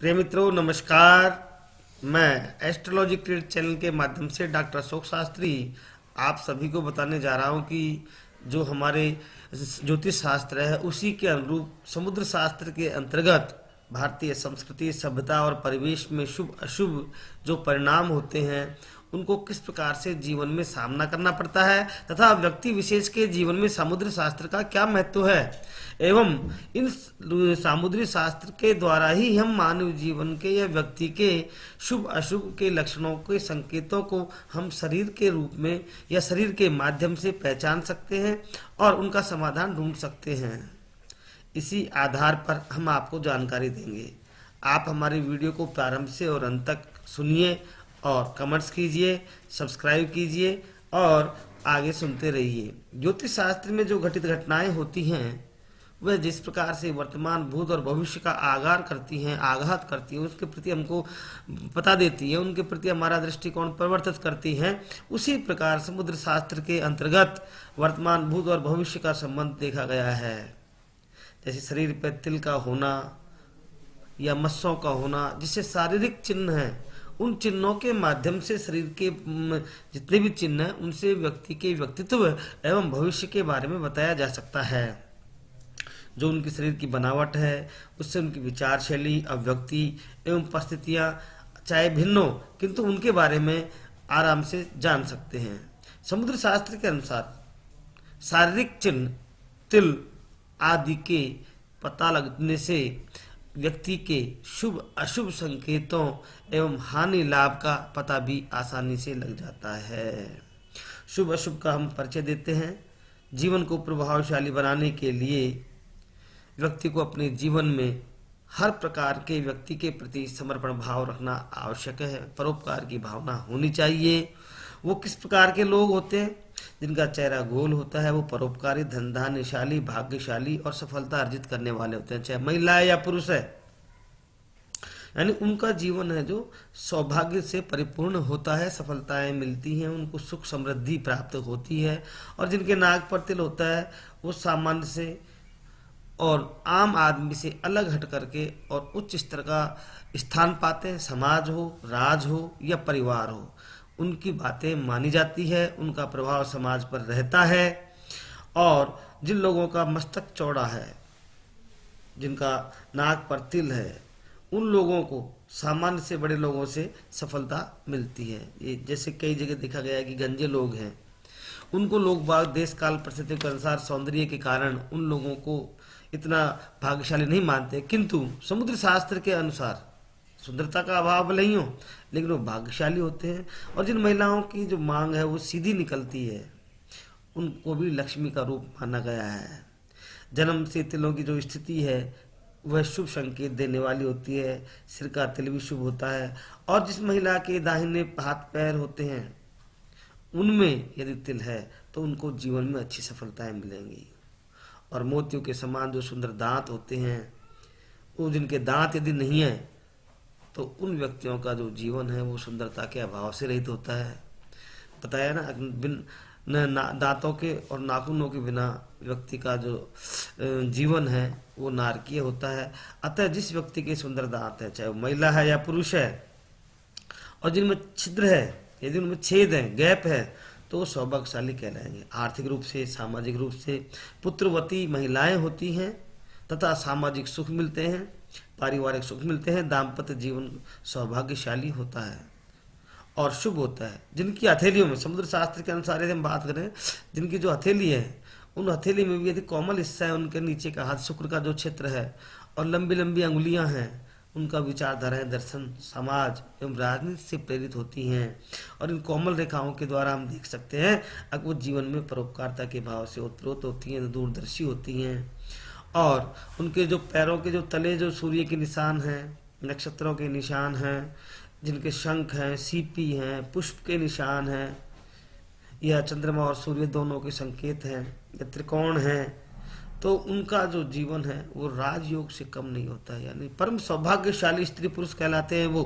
प्रिय मित्रों नमस्कार। मैं एस्ट्रोलॉजी क्रिएट चैनल के माध्यम से डॉक्टर अशोक शास्त्री आप सभी को बताने जा रहा हूं कि जो हमारे ज्योतिष शास्त्र है उसी के अनुरूप समुद्र शास्त्र के अंतर्गत भारतीय संस्कृति सभ्यता और परिवेश में शुभ अशुभ जो परिणाम होते हैं उनको किस प्रकार से जीवन में सामना करना पड़ता है तथा व्यक्ति विशेष के जीवन में समुद्र शास्त्र का क्या महत्व है एवं इन सामुद्री शास्त्र के द्वारा ही हम मानव जीवन के या व्यक्ति के शुभ अशुभ के लक्षणों के संकेतों को हम शरीर के रूप में या शरीर के माध्यम से पहचान सकते हैं और उनका समाधान ढूंढ सकते हैं। इसी आधार पर हम आपको जानकारी देंगे। आप हमारी वीडियो को प्रारंभ से और अंत तक सुनिए और कमेंट्स कीजिए, सब्सक्राइब कीजिए और आगे सुनते रहिए। ज्योतिष शास्त्र में जो घटित घटनाएं होती हैं वह जिस प्रकार से वर्तमान भूत और भविष्य का आगार करती हैं, आघात करती हैं, उसके प्रति हमको पता देती है, उनके प्रति हमारा दृष्टिकोण परिवर्तित करती हैं। उसी प्रकार समुद्र शास्त्र के अंतर्गत वर्तमान भूत और भविष्य का संबंध देखा गया है। जैसे शरीर पर तिल का होना या मस्सों का होना, जिससे शारीरिक चिन्ह हैं, उन चिन्हों के माध्यम से शरीर के जितने भी चिन्ह हैं उनसे व्यक्ति के व्यक्तित्व एवं भविष्य के बारे में बताया जा सकता है। जो उनके शरीर की बनावट है उससे उनकी विचार शैली, अभिव्यक्ति एवं परिस्थितियां चाहे भिन्न हो किंतु उनके बारे में आराम से जान सकते हैं। समुद्र शास्त्र के अनुसार शारीरिक चिन्ह तिल आदि के पता लगने से व्यक्ति के शुभ अशुभ संकेतों एवं हानि लाभ का पता भी आसानी से लग जाता है। शुभ अशुभ का हम परिचय देते हैं। जीवन को प्रभावशाली बनाने के लिए व्यक्ति को अपने जीवन में हर प्रकार के व्यक्ति के प्रति समर्पण भाव रखना आवश्यक है। परोपकार की भावना होनी चाहिए। वो किस प्रकार के लोग होते हैं? जिनका चेहरा गोल होता है वो परोपकारी, धनधान्यशाली, भाग्यशाली और सफलता अर्जित करने वाले होते हैं, चाहे महिला है या पुरुष है। यानी उनका जीवन है जो सौभाग्य से परिपूर्ण होता है, सफलताएं मिलती हैं, उनको सुख समृद्धि प्राप्त होती है। और जिनके नाक पर तिल होता है वो सामान्य से और आम आदमी से अलग हट करके और उच्च स्तर का स्थान पाते हैं। समाज हो, राज हो या परिवार हो, उनकी बातें मानी जाती है, उनका प्रभाव समाज पर रहता है। और जिन लोगों का मस्तक चौड़ा है, जिनका नाक पर तिल है, उन लोगों को सामान्य से बड़े लोगों से सफलता मिलती है। ये जैसे कई जगह देखा गया है कि गंजे लोग हैं, उनको लोग बाग देश काल परिस्थिति के अनुसार सौंदर्य के कारण उन लोगों को इतना भाग्यशाली नहीं मानते, किंतु समुद्र शास्त्र के अनुसार सुंदरता का अभाव नहीं हो लेकिन वो भाग्यशाली होते हैं। और जिन महिलाओं की जो मांग है वो सीधी निकलती है, उनको भी लक्ष्मी का रूप माना गया है। जन्म से तिलों की जो स्थिति है वह शुभ संकेत देने वाली होती है। सिर का तिल भी शुभ होता है। और जिस महिला के दाहिने हाथ पैर होते हैं उनमें यदि तिल है तो उनको जीवन में अच्छी सफलताएं मिलेंगी। और मोतियों के समान जो सुंदर दांत होते हैं, वो जिनके दांत यदि नहीं है तो उन व्यक्तियों का जो जीवन है वो सुंदरता के अभाव से रहित होता है। बताया ना, बिन दांतों के और नाखूनों के बिना व्यक्ति का जो जीवन है वो नारकीय होता है। अतः जिस व्यक्ति के सुंदर दांत है, चाहे वो महिला है या पुरुष है, और जिनमें छिद्र है, यदि उनमें छेद है, गैप है, तो सौभाग्यशाली कहलाएंगे। आर्थिक रूप से, सामाजिक रूप से पुत्रवती महिलाएं होती हैं तथा सामाजिक सुख मिलते हैं, पारिवारिक सुख मिलते हैं, दाम्पत्य जीवन सौभाग्यशाली होता है और शुभ होता है। जिनकी हथेलियों में समुद्र शास्त्र के अनुसार यदि हम बात करें, जिनकी जो हथेली है उन हथेली में भी यदि कोमल हिस्सा है, उनके नीचे का हाथ शुक्र का जो क्षेत्र है और लंबी लंबी अंगुलियां हैं, उनका विचारधाराएं दर्शन, समाज एवं राजनीति से प्रेरित होती हैं। और इन कोमल रेखाओं के द्वारा हम देख सकते हैं अगर वो जीवन में परोपकारता के भाव से उत्प्रोत होती हैं, दूरदर्शी होती हैं। और उनके जो पैरों के जो तले जो सूर्य के निशान हैं, नक्षत्रों के निशान हैं, जिनके शंख हैं, सीपी हैं, पुष्प के निशान हैं, या चंद्रमा और सूर्य दोनों के संकेत हैं, या त्रिकोण हैं, तो उनका जो जीवन है वो राजयोग से कम नहीं होता है। यानी परम सौभाग्यशाली स्त्री पुरुष कहलाते हैं वो,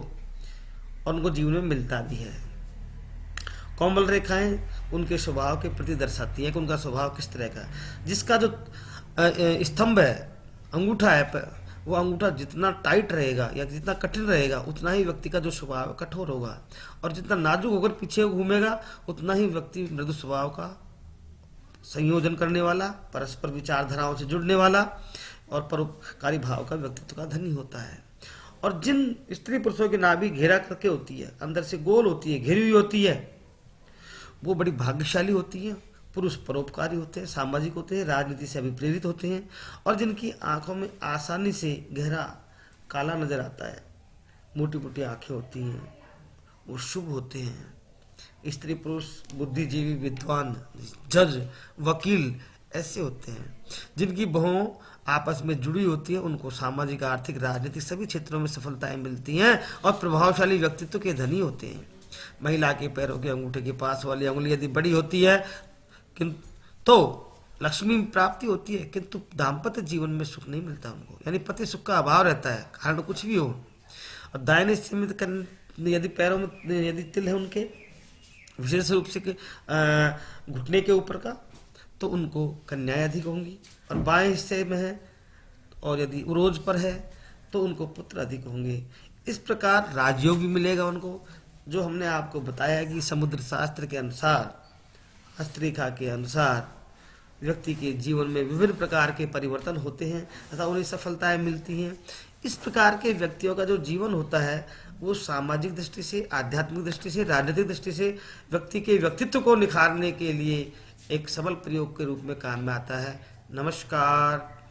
और उनको जीवन में मिलता भी है। कोमल रेखाएं उनके स्वभाव के प्रति दर्शाती हैं कि उनका स्वभाव किस तरह का है। जिसका जो स्तंभ है, अंगूठा है वो अंगूठा जितना टाइट रहेगा या जितना कठिन रहेगा उतना ही व्यक्ति का जो स्वभाव है कठोर होगा, और जितना नाजुक होकर पीछे घूमेगा उतना ही व्यक्ति मृदु स्वभाव का, संयोजन करने वाला, परस्पर विचारधाराओं से जुड़ने वाला और परोपकारी भाव का व्यक्तित्व का धनी होता है। और जिन स्त्री पुरुषों की नाभि घेरा करके होती है, अंदर से गोल होती है, घिरी हुई होती है, वो बड़ी भाग्यशाली होती है। पुरुष परोपकारी होते हैं, सामाजिक होते हैं, राजनीति से अभिप्रेरित होते हैं, और जिनकी आंखों में आसानी से गहरा काला नजर आता है, मोटी मोटी आंखें होती हैं, वो शुभ होते हैं। स्त्री पुरुष बुद्धिजीवी, विद्वान, जज, वकील ऐसे होते हैं। जिनकी बहुओं आपस में जुड़ी होती है, उनको सामाजिक, आर्थिक, राजनीतिक सभी क्षेत्रों में सफलताएं मिलती हैं और प्रभावशाली व्यक्तित्व के धनी होते हैं। महिला के पैरों के अंगूठे के पास वाली अंगुली यदि बड़ी होती है तो लक्ष्मी प्राप्ति होती है, किंतु दाम्पत्य जीवन में सुख नहीं मिलता उनको, यानी पति सुख का अभाव रहता है, कारण कुछ भी हो। और दाहिने से यदि पैरों में यदि तिल है उनके, विशेष रूप से घुटने के ऊपर का, तो उनको कन्याएं अधिक होंगी। और बाएं हिस्से में है और यदि उरोज पर है तो उनको पुत्र अधिक होंगे। इस प्रकार राजयोग भी मिलेगा उनको, जो हमने आपको बताया है कि समुद्र शास्त्र के अनुसार, हस्तरेखा के अनुसार व्यक्ति के जीवन में विभिन्न प्रकार के परिवर्तन होते हैं तथा उन्हें सफलताएं मिलती हैं। इस प्रकार के व्यक्तियों का जो जीवन होता है वो सामाजिक दृष्टि से, आध्यात्मिक दृष्टि से, राजनीतिक दृष्टि से व्यक्ति के व्यक्तित्व को निखारने के लिए एक सबल प्रयोग के रूप में काम में आता है। नमस्कार।